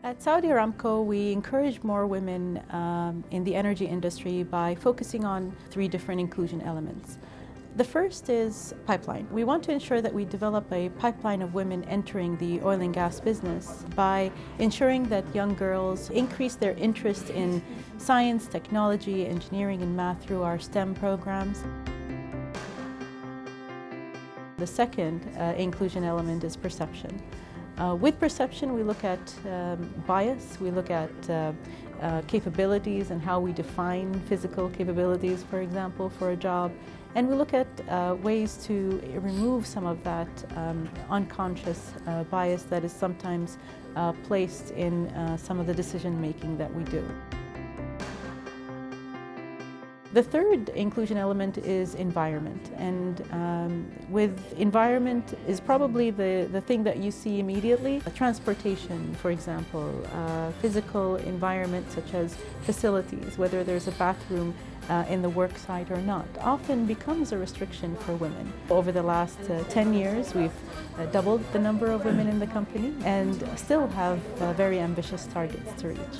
At Saudi Aramco, we encourage more women in the energy industry by focusing on three different inclusion elements. The first is pipeline. We want to ensure that we develop a pipeline of women entering the oil and gas business by ensuring that young girls increase their interest in science, technology, engineering, and math through our STEM programs. The second inclusion element is perception. With perception, we look at bias, we look at capabilities and how we define physical capabilities, for example, for a job, and we look at ways to remove some of that unconscious bias that is sometimes placed in some of the decision-making that we do. The third inclusion element is environment, and with environment is probably the thing that you see immediately. Transportation, for example, physical environment such as facilities, whether there's a bathroom in the work site or not, often becomes a restriction for women. Over the last 10 years, we've doubled the number of women in the company and still have very ambitious targets to reach.